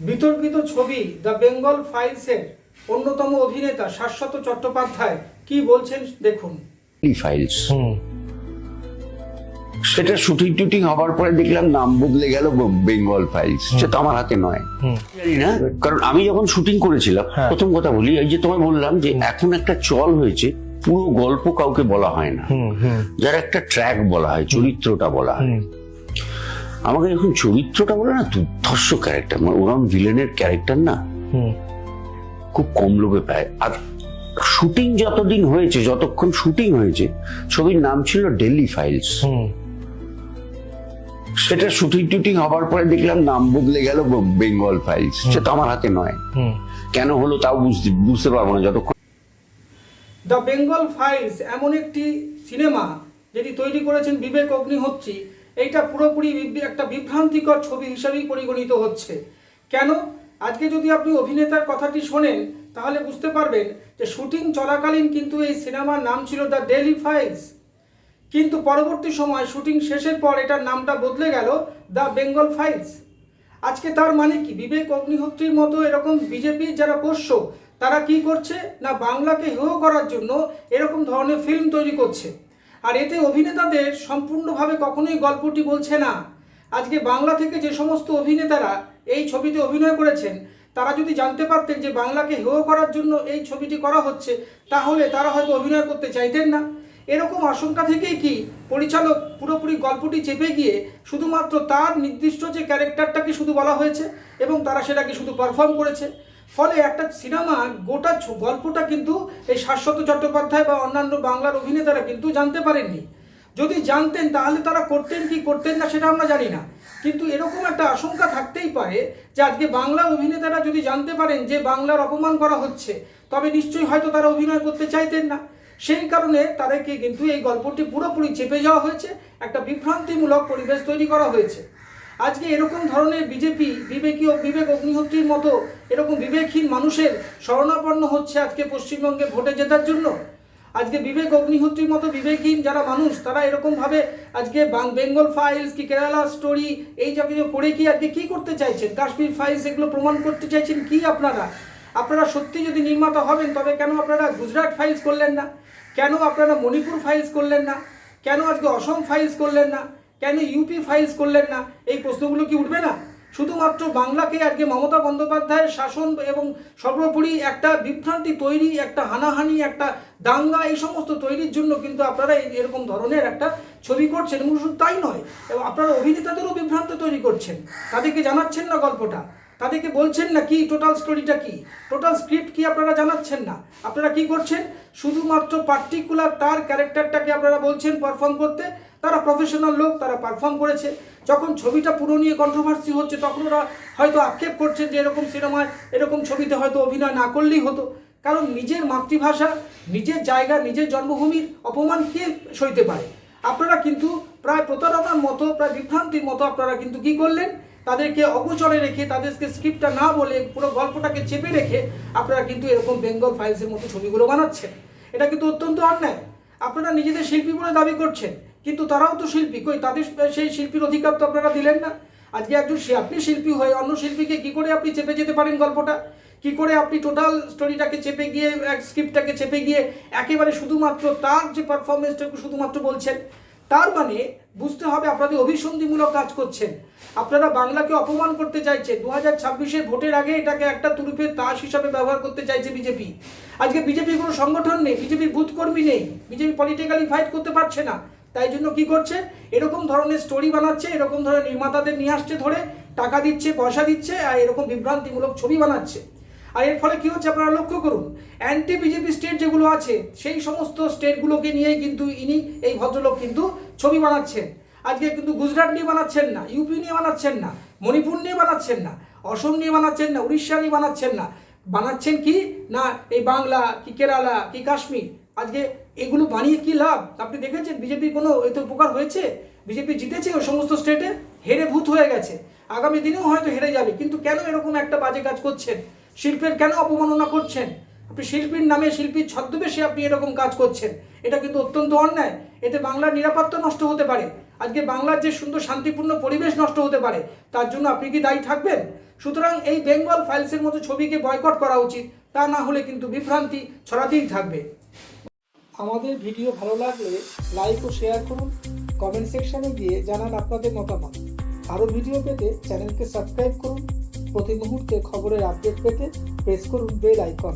বিতর্কিত ছবি দ্য বেঙ্গল ফাইলসের অন্যতম অভিনেতা শাশ্বত চট্টোপাধ্যায় কি বলছেন দেখুন। ফাইলস সেটা শুটিং টুটিং হবার পরে দেখলাম নাম বদলে গেল বেঙ্গল ফাইলস। সেটা আমার হাতে নয়, জানি না, কারণ আমি যখন শুটিং করেছিলাম প্রথম কথা বলি, এই যে তোমায় বললাম যে এখন একটা চল হয়েছে পুরো গল্প কাউকে বলা হয় না, যার একটা ট্র্যাক বলা হয়, চরিত্রটা বলা হয়। আমাকে যখন চরিত্রটা বলে না, দুর্ধর্ষ ক্যারেক্টার, মানে ওরম ভিলেনের ক্যারেক্টার না খুব কম লোকে পায়। আর শুটিং যতদিন হয়েছে, যতক্ষণ শুটিং হয়েছে, ছবির নাম ছিল ডেইলি ফাইলস। সেটা শুটিং টুটিং হবার পরে দেখলাম নাম বদলে গেল বেঙ্গল ফাইলস। সেটা আমার হাতে নয়, কেন হলো তাও বুঝতে পারবো না যতক্ষণ। দ্য বেঙ্গল ফাইলস এমন একটি সিনেমা যেটি তৈরি করেছেন বিবেক অগ্নিহোত্রী। এইটা পুরোপুরি একটা বিভ্রান্তিকর ছবি হিসাবেই পরিগণিত হচ্ছে। কেন? আজকে যদি আপনি অভিনেতার কথাটি শোনেন তাহলে বুঝতে পারবেন যে শুটিং চলাকালীন কিন্তু এই সিনেমার নাম ছিল দ্য ডেইলি ফাইলস, কিন্তু পরবর্তী সময় শুটিং শেষের পর এটার নামটা বদলে গেল দ্য বেঙ্গল ফাইলস। আজকে তার মানে কি? বিবেক অগ্নিহোত্রীর মতো এরকম বিজেপির যারা পোষ্য তারা কি করছে না, বাংলাকে হেয় করার জন্য এরকম ধরনের ফিল্ম তৈরি করছে। আর এতে অভিনেতাদের সম্পূর্ণভাবে কখনোই গল্পটি বলছে না। আজকে বাংলা থেকে যে সমস্ত অভিনেতারা এই ছবিতে অভিনয় করেছেন তারা যদি জানতে পারতেন যে বাংলাকে হেয় করার জন্য এই ছবিটি করা হচ্ছে, তাহলে তারা হয়তো অভিনয় করতে চাইতেন না। এরকম আশঙ্কা থেকেই কি পরিচালক পুরোপুরি গল্পটি চেপে গিয়ে শুধুমাত্র তার নির্দিষ্ট যে ক্যারেক্টারটাকে শুধু বলা হয়েছে এবং তারা সেটাকে শুধু পারফর্ম করেছে। ফলে একটা সিনেমা গোটা গল্পটা কিন্তু এই শাশ্বত চট্টোপাধ্যায় বা অন্যান্য বাংলার অভিনেতারা কিন্তু জানতে পারেননি। যদি জানতেন তাহলে তারা করতেন কি করতেন না সেটা আমরা জানি না, কিন্তু এরকম একটা আশঙ্কা থাকতেই পারে যে আজকে বাংলা অভিনেতারা যদি জানতে পারেন যে বাংলার অপমান করা হচ্ছে, তবে নিশ্চয়ই হয়তো তারা অভিনয় করতে চাইতেন না। সেই কারণে তাদেরকে কিন্তু এই গল্পটি পুরোপুরি চেপে যাওয়া হয়েছে, একটা বিভ্রান্তিমূলক পরিবেশ তৈরি করা হয়েছে। আজকে এরকম ধরনের বিবেক অগ্নিহোত্রীর মতো এরকম বিবেকহীন মানুষের শরণাপন্ন হচ্ছে আজকে পশ্চিমবঙ্গে ভোটে জেতার জন্য। আজকে বিবেক অগ্নিহোত্রীর মতো বিবেকহীন যারা মানুষ তারা এরকমভাবে আজকে বেঙ্গল ফাইলস কি কেরালা স্টোরি এই জাতীয় করে কি আজকে কী করতে চাইছেন, কাশ্মীর ফাইলস এগুলো প্রমাণ করতে চাইছেন কি? আপনারা সত্যি যদি নির্মাতা হবেন তবে কেন আপনারা গুজরাট ফাইলস করলেন না? কেন আপনারা মণিপুর ফাইলস করলেন না? কেন আজকে অসম ফাইলস করলেন না? কেন ইউপি ফাইলস করলেন না? এই প্রশ্নগুলো কি উঠবে না? শুধুমাত্র বাংলাকে আজকে মমতা বন্দ্যোপাধ্যায়ের শাসন এবং সর্বোপরি একটা বিভ্রান্তি তৈরি, একটা হানাহানি, একটা দাঙ্গা, এই সমস্ত তৈরির জন্য কিন্তু আপনারা এরকম ধরনের একটা ছবি করছেন। এবং শুধু তাই নয়, এবং আপনারা অভিনেতাদেরও বিভ্রান্ত তৈরি করছেন। তাদেরকে জানাচ্ছেন না গল্পটা, তাদেরকে বলছেন না কি টোটাল স্টোরিটা কি, টোটাল স্ক্রিপ্ট কি আপনারা জানাচ্ছেন না। আপনারা কি করছেন? শুধুমাত্র পার্টিকুলার তার ক্যারেক্টারটাকে আপনারা বলছেন পারফর্ম করতে। তারা প্রফেশনাল লোক, তারা পারফর্ম করেছে। যখন ছবিটা পুরো নিয়ে কন্ট্রোভার্সি হচ্ছে তখন ওরা হয়তো আক্ষেপ করছেন যে এরকম সিনেমায় এরকম ছবিতে হয়তো অভিনয় না করলেই হতো। কারণ নিজের মাতৃভাষা, নিজের জায়গা, নিজের জন্মভূমির অপমান কে সইতে পারে? আপনারা কিন্তু প্রায় প্রতারণার মতো, প্রায় বিভ্রান্তির মতো আপনারা কিন্তু কি করলেন, তাদেরকে অগোচরে রেখে, তাদেরকে স্ক্রিপ্টটা না বলে, পুরো গল্পটাকে চেপে রেখে আপনারা কিন্তু এরকম বেঙ্গল ফাইলসের মতো ছবিগুলো বানাচ্ছেন। এটা কিন্তু অত্যন্ত অন্যায়। আপনারা নিজেদের শিল্পী বলে দাবি করছেন, কিন্তু তারাও তো শিল্পী, কই তাদের সেই শিল্পীর অধিকার তো আপনারা দিলেন না। আজকে আপনি শিল্পী হয়ে অন্য শিল্পীকে কি করে আপনি চেপে যেতে পারেন গল্পটা? কি করে আপনি টোটাল স্টোরিটাকে চেপে গিয়ে, স্ক্রিপ্টটাকে চেপে গিয়ে একেবারে শুধুমাত্র তার যে পারফরমেন্সটাকে শুধুমাত্র বলছেন? তার মানে বুঝতে হবে আপনাদের অভিসন্ধিমূলক কাজ করছেন। আপনারা বাংলাকে অপমান করতে চাইছেন। 2026-এর ভোটের আগে এটাকে একটা তুরুপের তাস হিসাবে ব্যবহার করতে চাইছে বিজেপি। আজকে বিজেপির কোনো সংগঠন নেই, বিজেপির বুথ কর্মী নেই, বিজেপি পলিটিক্যালি ফাইট করতে পারছে না। তাই জন্য কি করছে? এরকম ধরনের স্টোরি বানাচ্ছে, এরকম ধরনের নির্মাতাদের নিয়ে আসছে, ধরে টাকা দিচ্ছে, পয়সা দিচ্ছে, আর এরকম বিভ্রান্তিমূলক ছবি বানাচ্ছে। আর এর ফলে কি হচ্ছে আপনারা লক্ষ্য করুন, অ্যান্টি বিজেপি স্টেট যেগুলো আছে সেই সমস্ত স্টেটগুলোকে নিয়েই কিন্তু এই ভদ্রলোক কিন্তু ছবি বানাচ্ছেন। আজকে কিন্তু গুজরাট নিয়ে বানাচ্ছেন না, ইউপি নিয়ে বানাচ্ছেন না, মণিপুর নিয়ে বানাচ্ছেন না, অসম নিয়ে বানাচ্ছেন না, উড়িষ্যা নিয়ে বানাচ্ছেন না। বানাচ্ছেন কি না এই বাংলা কি কেরালা কি কাশ্মীর। আজকে এগুলো বানিয়ে কি লাভ? আপনি দেখেছেন বিজেপি কোনো এতে উপকার হয়েছে? বিজেপি জিতেছে ওই সমস্ত স্টেটে, হেরে ভূত হয়ে গেছে, আগামী দিনেও হয়তো হেরে যাবে। কিন্তু কেন এরকম একটা বাজে কাজ করছেন? শিল্পের কেন অপমাননা করছেন? আপনি শিল্পীর নামে, শিল্পীর ছদ্মবেশে আপনি এরকম কাজ করছেন। এটা কিন্তু অত্যন্ত অন্যায়। এতে বাংলার নিরাপত্তা নষ্ট হতে পারে। আজকে বাংলার যে সুন্দর শান্তিপূর্ণ পরিবেশ নষ্ট হতে পারে। তার জন্য আপনি কি দায়ী থাকবেন? সুতরাং এই বেঙ্গল ফাইলসের মতো ছবিকে বয়কট করা উচিত, তা না হলে কিন্তু বিভ্রান্তি ছড়াতেই থাকবে। আমাদের ভিডিও ভালো লাগলে লাইক ও শেয়ার করুন, কমেন্ট সেকশনে গিয়ে জানান আপনাদের মতামত। আরও ভিডিও পেতে চ্যানেলকে সাবস্ক্রাইব করুন। প্রতি মুহূর্তে খবরের আপডেট পেতে প্রেস করুন বেল আইকন।